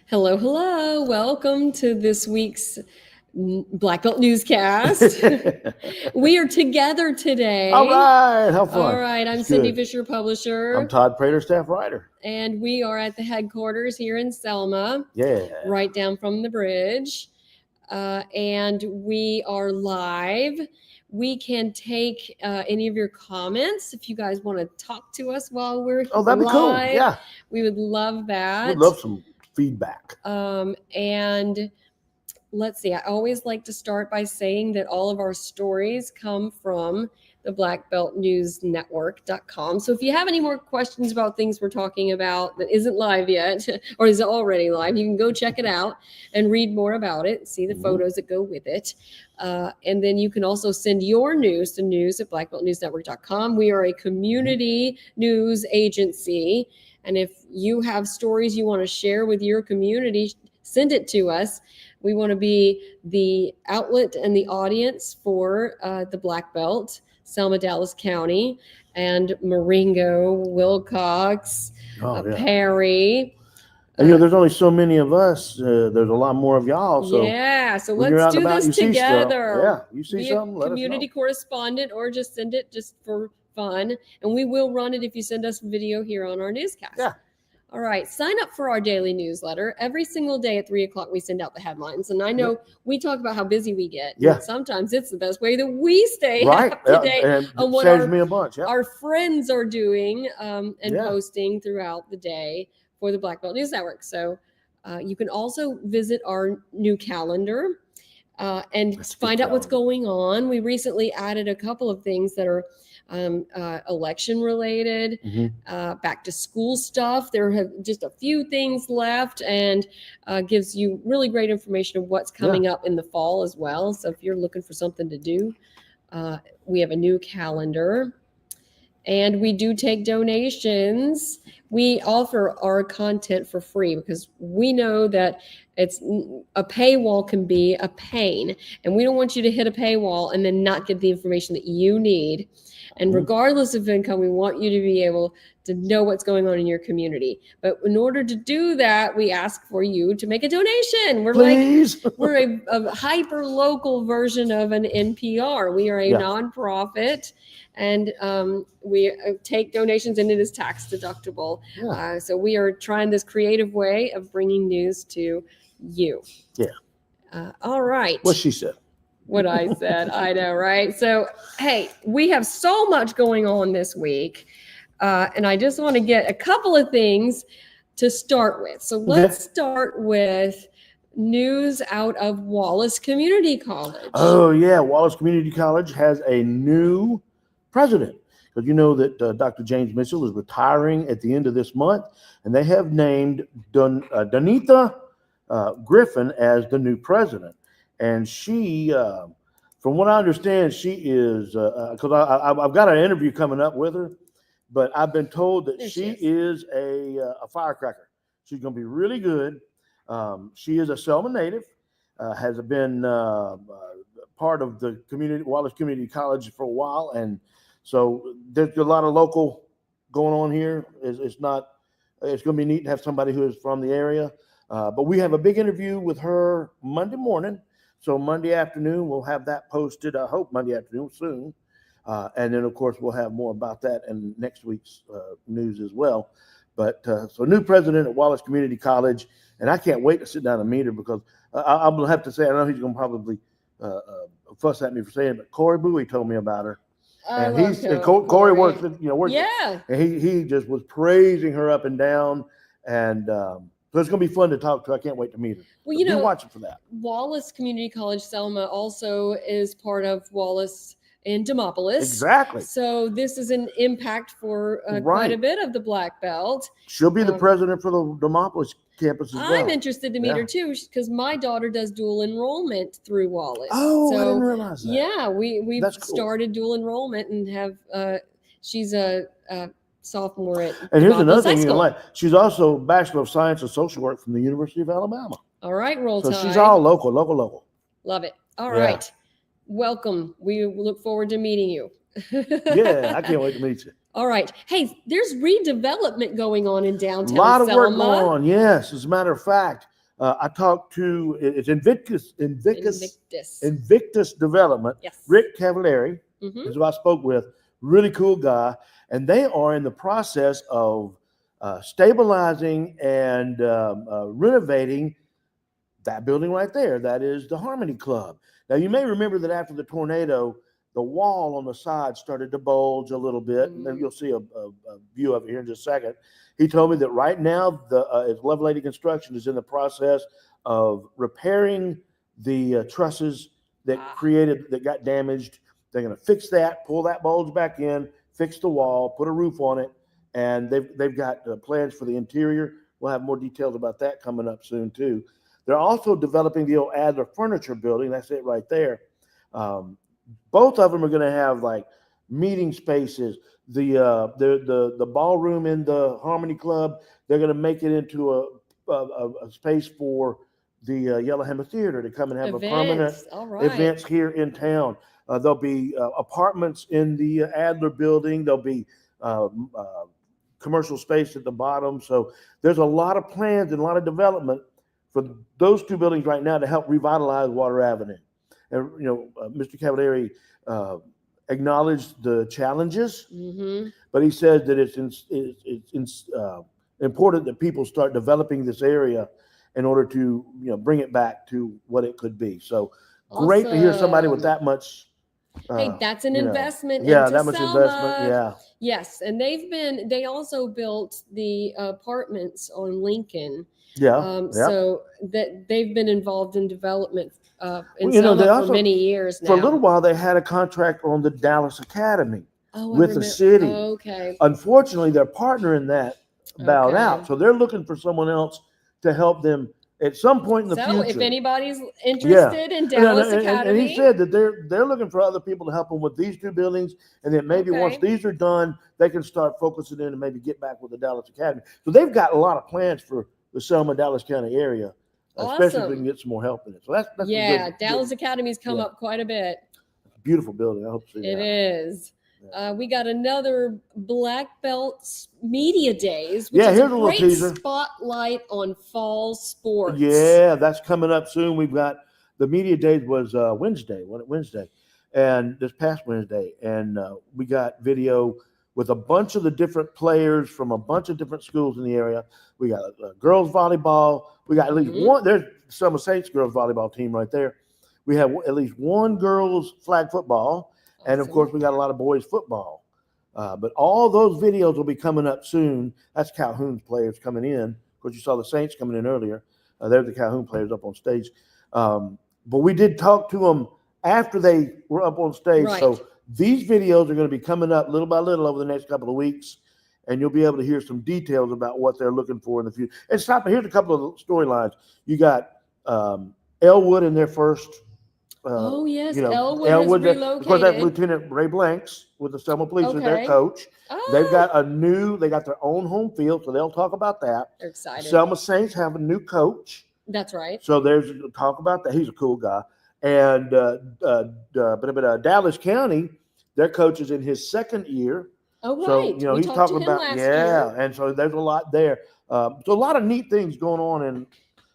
Hello, hello. Welcome to this week's Black Belt Newscast. We are together today. All right, how fun. All right, I'm It's Cindy good. Fisher, publisher. I'm Todd Prater, staff writer. And we are at the headquarters here in Selma. Yeah. Right down from the bridge. And we are live. We can take any of your comments if you guys want to talk to us while we're that'd be live. cool. Yeah. We would love that. We'd love some feedback. And let's see, I always like to start by saying that all of our stories come from the blackbeltnewsnetwork.com. So if you have any more questions about things we're talking about that isn't live yet or is already live, you can go check it out and read more about it, see the photos that go with it. And then you can also send your news to news@blackbeltnewsnetwork.com. We are a community news agency. And if you have stories you want to share with your community, send it to us. We want to be the outlet and the audience for the Black Belt, Selma, Dallas County, and Marengo, Wilcox, Perry. And there's only so many of us. There's a lot more of y'all. So yeah, so let's do this together. Yeah, you see something, let us know. Community correspondent, or just send it just for fun. And we will run it if you send us video here on our newscast. Yeah. All right, sign up for our daily newsletter. Every single day at 3 o'clock, we send out the headlines. And I know we talk about how busy we get. Yeah. But sometimes it's the best way that we stay up to date on what saves me a bunch. Yeah. our friends are doing and posting throughout the day for the Black Belt News Network. So you can also visit our new calendar and find out what's going on. We recently added a couple of things that are election related, back to school stuff. There have just a few things left, and gives you really great information of what's coming up in the fall as well. So if you're looking for something to do, we have a new calendar, and we do take donations. We offer our content for free because we know that it's a paywall can be a pain, and we don't want you to hit a paywall and then not get the information that you need. And regardless of income, we want you to be able to know what's going on in your community. But in order to do that, we ask for you to make a donation. We're a hyper local version of an NPR. We are a nonprofit, and we take donations, and it is tax deductible. So we are trying this creative way of bringing news to you. Yeah. All right. What she said. What I said. I know, right? So, hey, we have so much going on this week. And I just want to get a couple of things to start with. So let's start with news out of Wallace Community College. Oh, yeah. Wallace Community College has a new president. Because you know that Dr. James Mitchell is retiring at the end of this month. And they have named Donita Griffin as the new president. And she, from what I understand, she is, because I've got an interview coming up with her, but I've been told that she is a firecracker. She's going to be really good. She is a Selma native, has been part of the Wallace Community College for a while. And so there's a lot of local going on here. It's going to be neat to have somebody who is from the area. But we have a big interview with her Monday morning. So Monday afternoon, we'll have that posted. I hope Monday afternoon soon. And then, of course, we'll have more about that in next week's news as well. But so new president at Wallace Community College. And I can't wait to sit down and meet her because I'm going to have to say, I know he's going to probably fuss at me for saying it, but Corey Bowie told me about her. And Corey works, and he just was praising her up and down. And so it's going to be fun to talk to. I can't wait to meet her. Well, be watching for that. Wallace Community College Selma also is part of Wallace and Demopolis. Exactly. So this is an impact for quite a bit of the Black Belt. She'll be the president for the Demopolis campus as well. I'm interested to meet her too, because my daughter does dual enrollment through Wallace. Oh, I didn't realize that. Yeah, we've started dual enrollment and have she's a sophomore at and here's another thing you like. She's also a Bachelor of Science and Social Work from the University of Alabama. All right, roll tide. So she's all local. Love it. All right. Welcome. We look forward to meeting you. Yeah, I can't wait to meet you. All right. Hey, there's redevelopment going on in downtown Selma. A lot of Selma. work going on, yes. As a matter of fact, I talked to it's Invictus Development. Yes. Rick Cavalieri is who I spoke with. Really cool guy, and they are in the process of stabilizing and renovating that building right there. That is the Harmony Club. Now, you may remember that after the tornado, the wall on the side started to bulge a little bit. And you'll see a view of it here in just a second. He told me that right now, Level 80 Construction is in the process of repairing the trusses that got damaged. They're going to fix that, pull that bulge back in, fix the wall, put a roof on it, and they've got plans for the interior. We'll have more details about that coming up soon too. They're also developing the old Adler Furniture Building. That's it right there. Both of them are going to have like meeting spaces. The ballroom in the Harmony Club, they're going to make it into a space for the Yellowhammer Theater to come and have a permanent events here in town. There'll be apartments in the Adler Building. There'll be commercial space at the bottom. So there's a lot of plans and a lot of development for those two buildings right now to help revitalize Water Avenue. And, Mr. Cavalieri acknowledged the challenges, but he said that it's important that people start developing this area in order to, bring it back to what it could be. So great to hear somebody with that much. Hey, that's an investment. Yeah, that much investment. Yeah. Yes, and they also built the apartments on Lincoln. Yeah. So that they've been involved in development in Selma for many years now. For a little while, they had a contract on the Dallas Academy with the city. Oh, okay. Unfortunately, their partner in that bowed out, so they're looking for someone else to help them at some point in the future. So, if anybody's interested in Dallas Academy, and he said that they're looking for other people to help them with these two buildings, and then maybe once these are done, they can start focusing in and maybe get back with the Dallas Academy. So they've got a lot of plans for the Selma, Dallas County area, especially if we can get some more help in it. So that's Dallas Academy's come up quite a bit. Beautiful building. I hope to see that. It is. We got another Black Belt Media Days, which is here's a little teaser. Spotlight on fall sports. Yeah, that's coming up soon. We've got the Media Days was Wednesday, and this past Wednesday, and we got video with a bunch of the different players from a bunch of different schools in the area. We got girls volleyball. We got at least one. There's Selma Saints girls volleyball team right there. We have at least one girls flag football. Awesome. And of course, we got a lot of boys football. But all those videos will be coming up soon. That's Calhoun's players coming in. Of course, you saw the Saints coming in earlier. They're the Calhoun players up on stage. But we did talk to them after they were up on stage. Right. So these videos are going to be coming up little by little over the next couple of weeks. And you'll be able to hear some details about what they're looking for in the future. And here's a couple of storylines. You got Elwood in their first. Elwood is relocated. Of course, that's Lieutenant Ray Blanks with the Selma Police as their coach. They've got they got their own home field, so they'll talk about that. They're excited. Selma Saints have a new coach. That's right. So there's talk about that. He's a cool guy. And Dallas County, their coach is in his second year. Oh, right. So, he's talking about, year. And so there's a lot there. So a lot of neat things going on in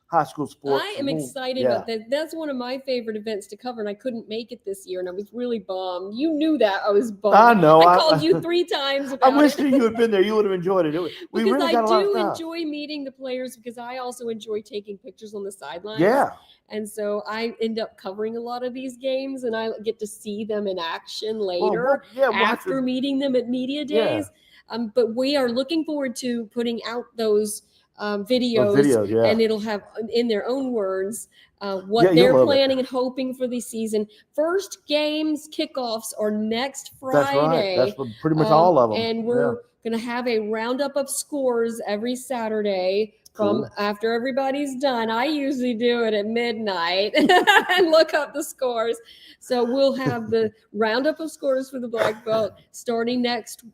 high school sports. I am excited about that. That's one of my favorite events to cover, and I couldn't make it this year, and I was really bummed. You knew that. I was bummed. I know. I called you 3 times about I wish you had been there. You would have enjoyed it. Because I do enjoy meeting the players, because I also enjoy taking pictures on the sidelines. Yeah. And so I end up covering a lot of these games, and I get to see them in action later after meeting them at Media Days. Yeah. But we are looking forward to putting out those videos, and it'll have in their own words what they're planning and hoping for the season. First games kickoffs are next Friday. That's right. That's pretty much all of them. And we're going to have a roundup of scores every Saturday from after everybody's done. I usually do it at midnight and look up the scores. So we'll have the roundup of scores for the Black Belt starting next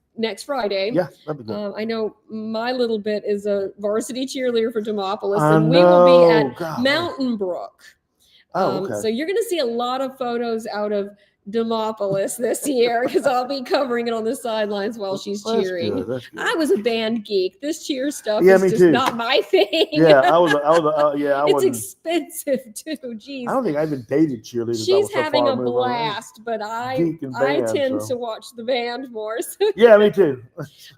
Friday. Yeah, that'd be good. I know my little bit is a varsity cheerleader for Demopolis, and we will be at Mountain Brook. So you're going to see a lot of photos out of Demopolis this year because I'll be covering it on the sidelines while she's cheering. That's good. I was a band geek. This cheer stuff Yeah, is me just too. not my thing. Yeah, I was. It's expensive too. Jeez. I don't think I even dated cheerleaders. She's having a blast, but I tend to watch the band more. So. Yeah, me too.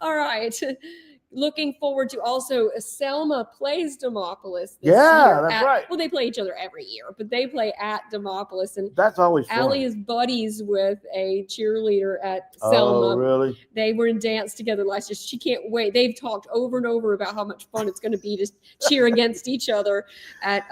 All right. Looking forward to also Selma plays Demopolis this year. That's right. Well, they play each other every year, but they play at Demopolis, and that's always fun. Allie is buddies with a cheerleader at Selma. Oh, really? They were in dance together last year. She can't wait. They've talked over and over about how much fun it's going to be to cheer against each other at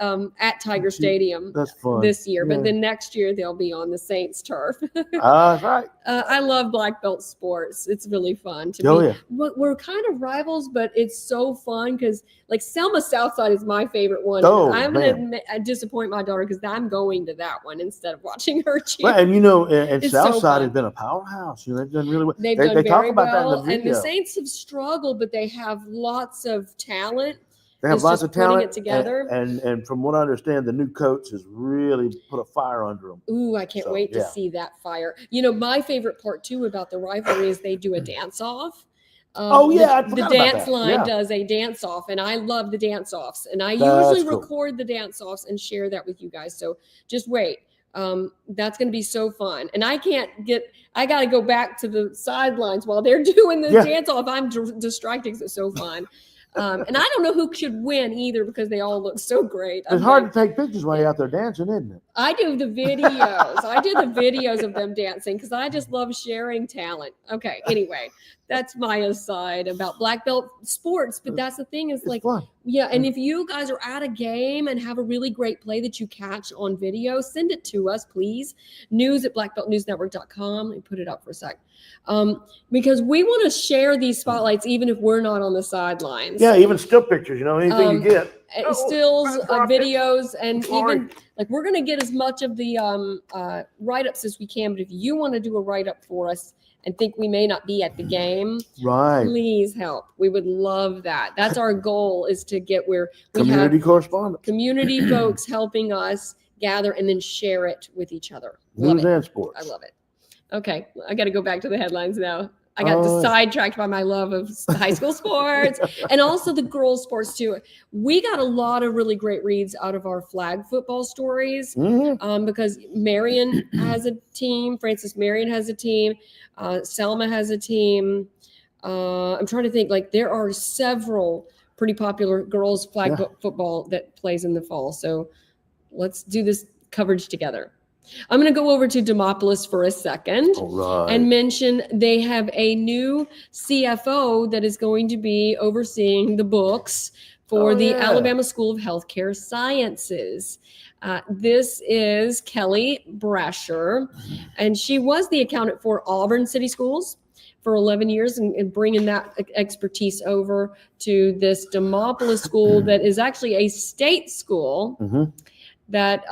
Tiger Stadium. That's fun this year. Yeah. But then next year they'll be on the Saints turf. That's right. I love black belt sports. It's really fun to me. Yeah. We're kind of rivals, but it's so fun because like Selma Southside is my favorite one. I'm going to disappoint my daughter because I'm going to that one instead of watching her cheer. Well, and Southside has been a powerhouse. They've done really well. They've done very well. And the Saints have struggled, but they have lots of talent. They have lots of talent. Putting it together. And from what I understand, the new coach has really put a fire under them. Ooh, I can't wait to see that fire. My favorite part too about the rivalry is they do a dance off. The dance line does a dance off, and I love the dance offs. And I usually record the dance offs and share that with you guys. So just wait. That's going to be so fun. And I got to go back to the sidelines while they're doing the dance off. I'm distracting. It's so fun. And I don't know who should win either because they all look so great. It's hard to take pictures while you're out there dancing, isn't it? I do the videos. I do the videos of them dancing because I just love sharing talent. Okay, anyway, that's my aside about black belt sports. But that's the thing is like, fun. Yeah, and if you guys are at a game and have a really great play that you catch on video, send it to us, please. news@blackbeltnewsnetwork.com. Let me put it up for a sec. Because we want to share these spotlights even if we're not on the sidelines. Yeah, even still pictures, anything you get. Stills, videos, and even like we're going to get as much of the write-ups as we can. But if you want to do a write-up for us and think we may not be at the game, right? Please help. We would love that. That's our goal, is to get where we community have correspondence, community folks helping us gather and then share it with each other. News and sports. I love it. Okay, I got to go back to the headlines now. I got sidetracked by my love of high school sports and also the girls' sports too. We got a lot of really great reads out of our flag football stories because Marion has a team. Francis Marion has a team. Selma has a team. I'm trying to think. Like there are several pretty popular girls' flag football that plays in the fall. So let's do this coverage together. I'm going to go over to Demopolis for a second and mention they have a new CFO that is going to be overseeing the books for the Alabama School of Healthcare Sciences. This is Kelly Brasher, and she was the accountant for Auburn City Schools for 11 years and bringing that expertise over to this Demopolis school that is actually a state school. That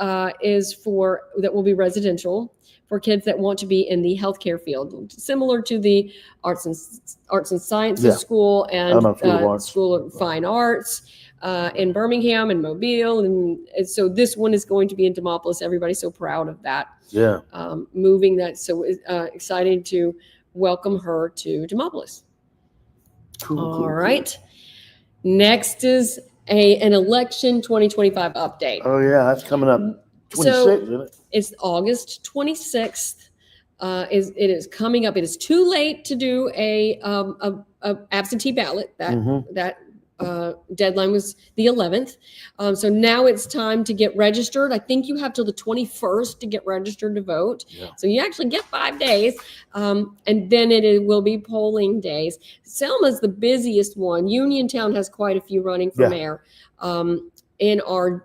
will be residential for kids that want to be in the healthcare field, similar to the arts and sciences school and School of Fine Arts in Birmingham and Mobile, and so this one is going to be in Demopolis. Everybody's so proud of that. Yeah, moving that. So excited to welcome her to Demopolis. All right. Next is an election 2025 update. Oh yeah, that's coming up 26th, isn't it? It's August 26th. It is coming up. It is too late to do a absentee ballot. That deadline was the 11th. So now it's time to get registered. I think you have till the 21st to get registered to vote. Yeah. So you actually get 5 days. And then it will be polling days. Selma's the busiest one. Uniontown has quite a few running for mayor. In our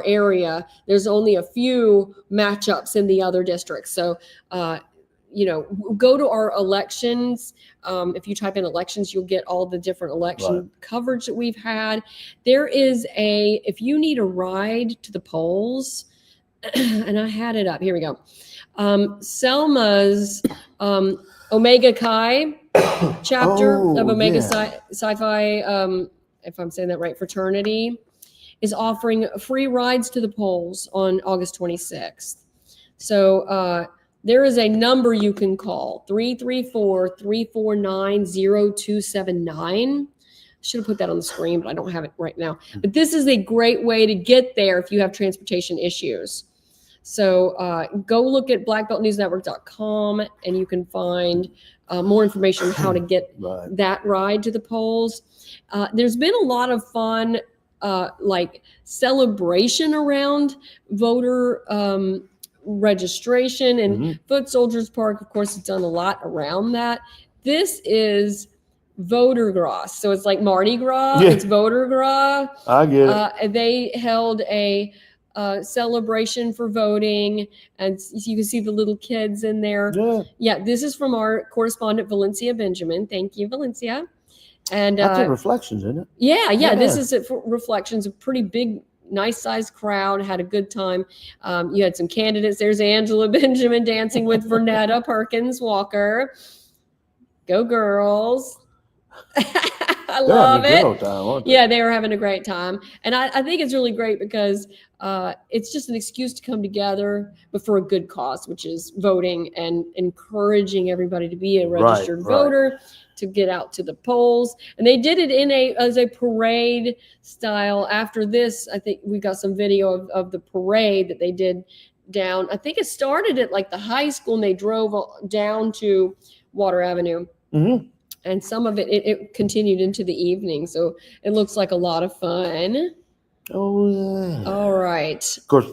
area, there's only a few matchups in the other districts. So, go to our elections. If you type in elections, you'll get all the different election coverage that we've had. There is if you need a ride to the polls, and I had it up. Here we go. Selma's Omega Chi chapter of Omega Sci-Fi, if I'm saying that right, fraternity, is offering free rides to the polls on August 26th. So there is a number you can call, 334-349-0279. Should have put that on the screen, but I don't have it right now. But this is a great way to get there if you have transportation issues. So go look at blackbeltnewsnetwork.com and you can find more information on how to get that ride to the polls. There's been a lot of fun like celebration around voter registration, and Foot Soldiers Park, of course, has done a lot around that. This is Voter Gras. So it's like Mardi Gras. Yeah. It's Voter Gras. I get it. They held a celebration for voting, and you can see the little kids in there. Yeah, this is from our correspondent Valencia Benjamin. Thank you, Valencia. And that's a Reflections, isn't it? Yeah. This is Reflections. A pretty big, nice sized crowd. Had a good time. You had some candidates. There's Angela Benjamin dancing with Vernetta Perkins Walker. Go girls. I love it. Yeah, they were having a great time. And I think it's really great because it's just an excuse to come together, but for a good cause, which is voting and encouraging everybody to be a registered voter, to get out to the polls. And they did it as a parade style. After this, I think we got some video of the parade that they did down. I think it started at like the high school and they drove down to Water Avenue. And some of it continued into the evening. So it looks like a lot of fun. Oh, yeah. All right. Of course,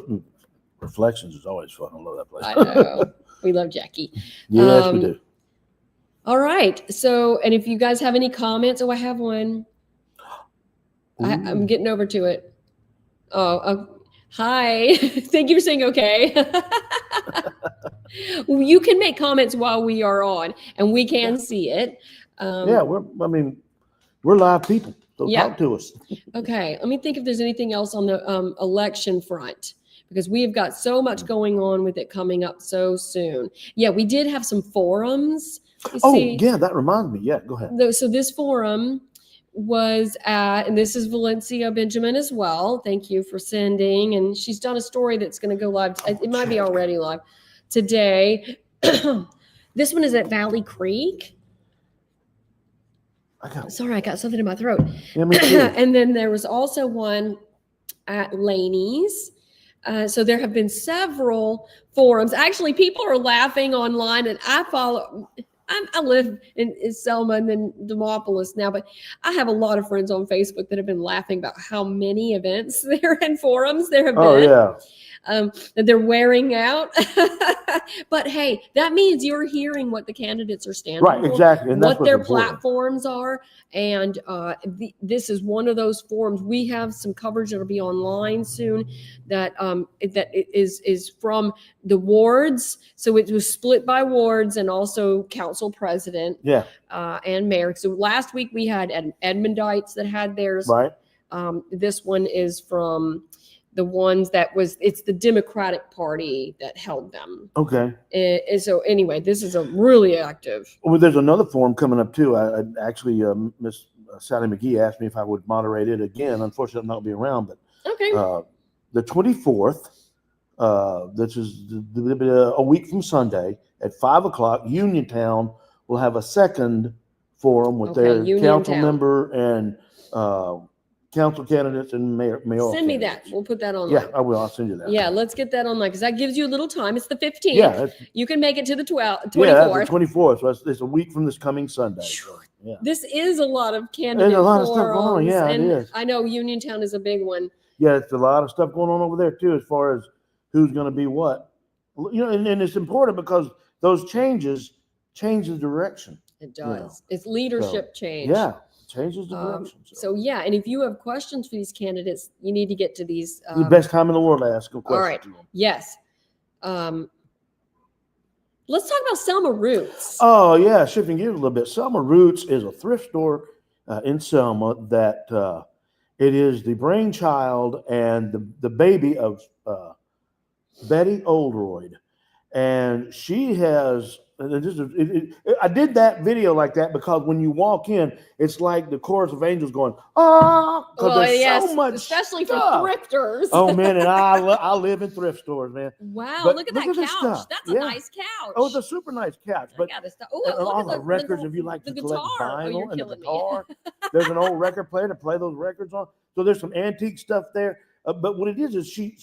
Reflections is always fun. I love that place. I know. We love Jackie. Yes, we do. All right. So, and if you guys have any comments, I have one. I'm getting over to it. Hi. Thank you for saying okay. You can make comments while we are on, and we can see it. We're live people, so talk to us. Okay, let me think if there's anything else on the election front, because we have got so much going on with it coming up so soon. Yeah, we did have some forums. That reminds me. Yeah, go ahead. So this forum was and this is Valencia Benjamin as well. Thank you for sending. And she's done a story that's going to go live. It might be already live today. This one is at Valley Creek. Sorry, I got something in my throat. Yeah, me too. And then there was also one at Laney's. So there have been several forums. Actually, people are laughing online, and I live in Selma and then Demopolis now, but I have a lot of friends on Facebook that have been laughing about how many events there and forums there have been. Oh, yeah. That they're wearing out. But hey, that means you're hearing what the candidates are standing for. Right, exactly. And what their platforms are. And this is one of those forums. We have some coverage that'll be online soon that is from the wards. So it was split by wards and also council president and mayor. So last week we had Edmondites that had theirs. Right. This one is from the ones it's the Democratic Party that held them. Okay. And so anyway, this is a really active. Well, there's another forum coming up too. I actually, Miss Sally McGee asked me if I would moderate it again. Unfortunately, I'm not be around, but okay. The 24th, this is a week from Sunday at 5:00, Uniontown will have a second forum with their council member and council candidates and mayor. Send me that. We'll put that online. Yeah, I will. I'll send you that. Yeah, let's get that online because that gives you a little time. It's the 15th. Yeah. You can make it to the 24th. Yeah, that's the 24th. So it's a week from this coming Sunday. So, yeah. This is a lot of candidate There's a lot of stuff going on. Yeah, it is. I know Uniontown is a big one. Yeah, it's a lot of stuff going on over there too, as far as who's going to be what. And it's important because those changes change the direction. It does. It's leadership change. Yeah. Changes the direction. So yeah, and if you have questions for these candidates, you need to get to these. The best time in the world to ask them questions. All right. Yes. Let's talk about Selma Roots. Oh yeah, shifting gears a little bit. Selma Roots is a thrift store in Selma that it is the brainchild and the baby of Betty Oldroyd. and she has. And I did that video like that because when you walk in, it's like the chorus of angels going, ah, because there's so much especially stuff. For thrifters. Oh man, and I live in thrift stores, man. Wow, But look at that couch. That's a nice couch. Oh, it's a super nice couch. But all the records, if you like to collect vinyl and the guitar, there's an old record player to play those records on. So there's some antique stuff there. But what it is she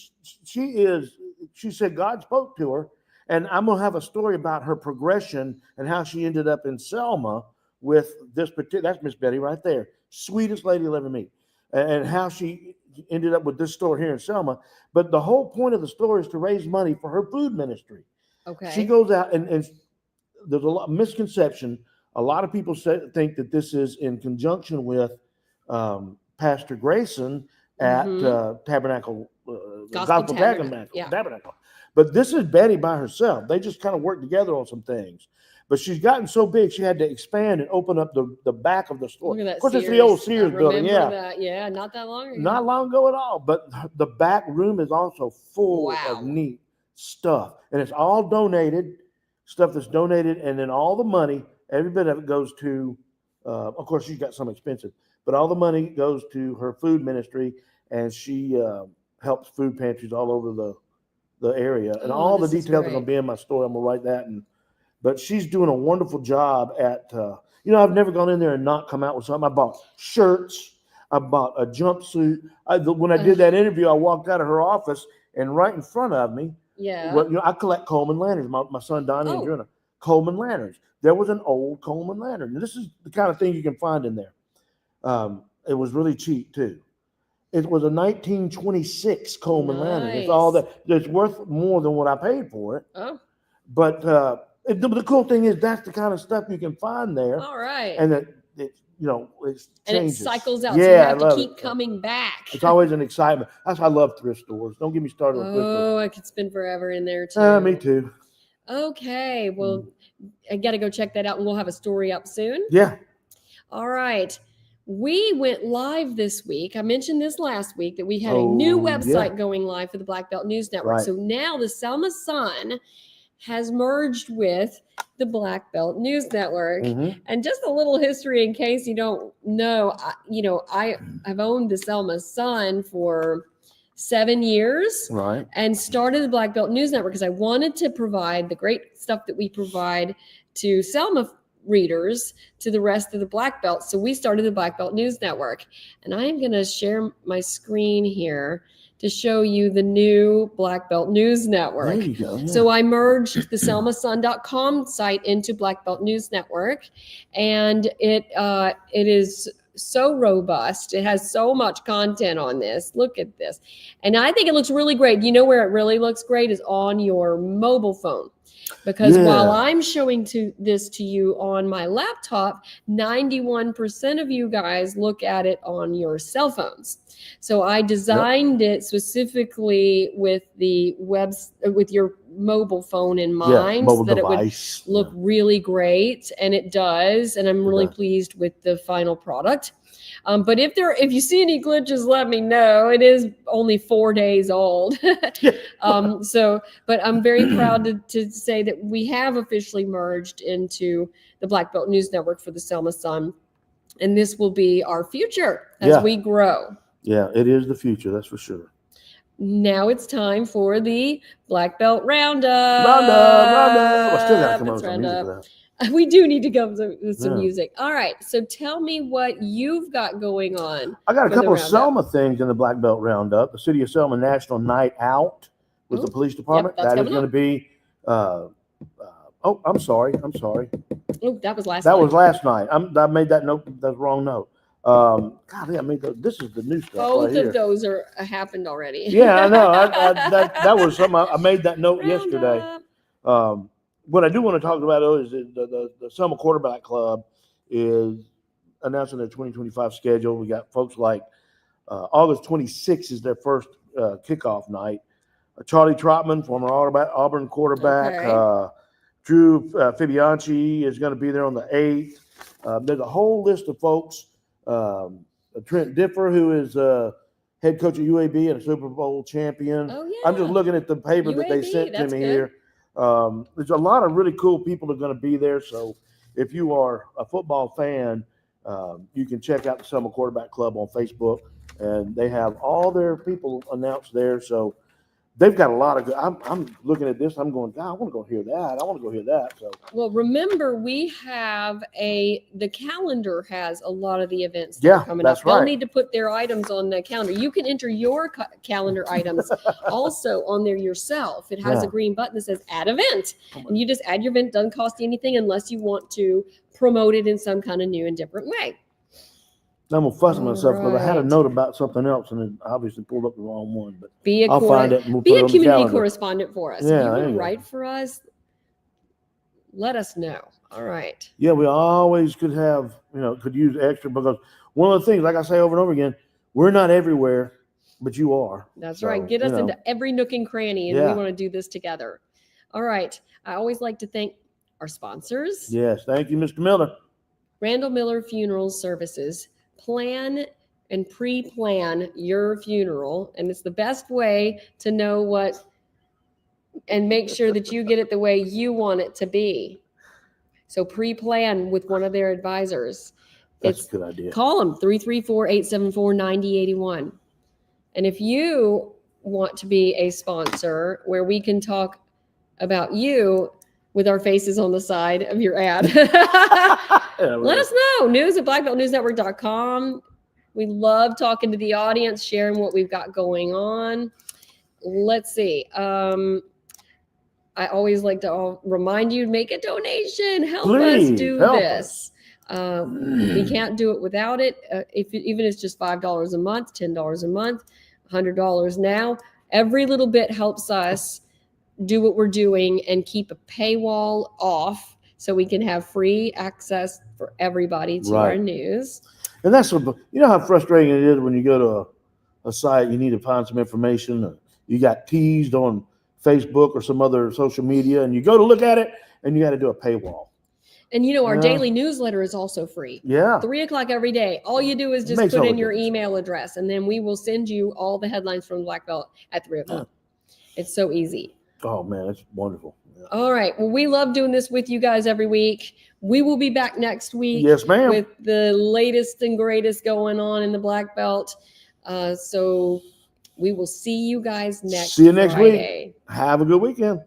said God spoke to her. And I'm going to have a story about her progression and how she ended up in Selma with this particular, that's Miss Betty right there, sweetest lady you'll ever meet, and how she ended up with this store here in Selma. But the whole point of the story is to raise money for her food ministry. Okay. She goes out and there's a lot of misconception. A lot of people think that this is in conjunction with Pastor Grayson at Tabernacle, Gospel Tabernacle. But this is Betty by herself. They just kind of work together on some things. But she's gotten so big, she had to expand and open up the back of the store. Look at that, of course, it's the old Sears building. Yeah, not that long ago. Not long ago at all. But the back room is also full of neat stuff. And it's all donated, stuff that's donated. And then all the money, every bit of it goes to, of course, she's got some expensive, but all the money goes to her food ministry. And she helps food pantries all over the area, and all the details are going to be in my story. I'm going to write that. But she's doing a wonderful job at, I've never gone in there and not come out with something. I bought shirts. I bought a jumpsuit. When I did that interview, I walked out of her office, and right in front of me, I collect Coleman lanterns. My son Donnie and Jonah, Coleman lanterns. There was an old Coleman lantern. And this is the kind of thing you can find in there. It was really cheap too. It was a 1926 Coleman lantern. It's all that. It's worth more than what I paid for it. Oh. But the cool thing is that's the kind of stuff you can find there. All right. And it changes. And it cycles out. So you have to keep coming back. It's always an excitement. That's why I love thrift stores. Don't get me started on thrift stores. Oh, I could spend forever in there too. Me too. Okay. Well, I got to go check that out, and we'll have a story up soon. Yeah. All right. We went live this week. I mentioned this last week that we had a new website going live for the Black Belt News Network. Right. So now the Selma Sun has merged with the Black Belt News Network. And just a little history in case you don't know, I've owned the Selma Sun for 7 years, right? And started the Black Belt News Network because I wanted to provide the great stuff that we provide to Selma readers to the rest of the Black Belt. So we started the Black Belt News Network, and I am going to share my screen here to show you the new Black Belt News Network. There you go. Yeah. So I merged the selmasun.com site into Black Belt News Network, and it is so robust. It has so much content on this. Look at this. And I think it looks really great. You know where it really looks great is on your mobile phone. Because while I'm showing this to you on my laptop, 91% of you guys look at it on your cell phones. So I designed it specifically with with your mobile phone in mind, so that device. It would look really great, and it does. And I'm really pleased with the final product. But if you see any glitches, let me know. It is only 4 days old. But I'm very proud to say that we have officially merged into the Black Belt News Network for the Selma Sun. And this will be our future as we grow. Yeah, it is the future. That's for sure. Now it's time for the Black Belt Roundup. Roundup. I still got to come up with some music for that. We do need to go with some music. All right. So tell me what you've got going on. I got a couple of Selma things in the Black Belt Roundup. The City of Selma National Night Out with the police department. That is going to be. I'm sorry. Oh, that was last night. That was last night. I made that note. That's the wrong note. Golly, I made this is the new stuff. Both of those are happened already. Yeah, I know. That was something I made that note yesterday. What I do want to talk about though is the Selma Quarterback Club is announcing their 2025 schedule. We got folks like August 26th is their first kickoff night. Charlie Trotman, former Auburn quarterback. Drew Fabianchi is going to be there on the 8th. There's a whole list of folks. Trent Differ, who is head coach of UAB and a Super Bowl champion. Oh, yeah. I'm just looking at the paper that they sent to me here. There's a lot of really cool people that are going to be there. So if you are a football fan, you can check out the Selma Quarterback Club on Facebook, and they have all their people announced there. So they've got a lot of good. I'm looking at this. I'm going, God, I want to go hear that. I want to go hear that. So, well, remember, we have the calendar has a lot of the events that are coming up. They'll need to put their items on the calendar. You can enter your calendar items also on there yourself. It has a green button that says add event, and you just add your event. Doesn't cost you anything unless you want to promote it in some kind of new and different way. I'm gonna fuss myself because I had a note about something else and it obviously pulled up the wrong one. But I'll find it. And we'll be put a it community correspondent for us. Yeah, if you want to write for us, let us know. All right. Yeah, we always could have, could use extra, because one of the things, like I say over and over again, we're not everywhere, but you are. That's right. Get us into every nook and cranny, and we want to do this together. All right. I always like to thank our sponsors. Yes. Thank you, Mr. Miller. Randall Miller Funeral Services. Plan and pre-plan your funeral, and it's the best way to know what and make sure that you get it the way you want it to be. So pre-plan with one of their advisors. That's a good idea. Call them 334-874-9081. And if you want to be a sponsor where we can talk about you with our faces on the side of your ad, let us know. news@blackbeltnewsnetwork.com. We love talking to the audience, sharing what we've got going on. Let's see. I always like to remind you to make a donation. Help us do this. We can't do it without it. Even if it's just $5 a month, $10 a month, $100 now, every little bit helps us do what we're doing and keep a paywall off so we can have free access for everybody to our news. And that's how frustrating it is when you go to a site, you need to find some information. You got teased on Facebook or some other social media, and you go to look at it, and you got to do a paywall. And our daily newsletter is also free. Yeah. 3:00 every day. All you do is just put in your email address, and then we will send you all the headlines from Black Belt at 3:00. It's so easy. Oh man, it's wonderful. Yeah. All right. Well, we love doing this with you guys every week. We will be back next week. Yes, ma'am. With the latest and greatest going on in the Black Belt. So we will see you guys next Friday. See you next week. Have a good weekend.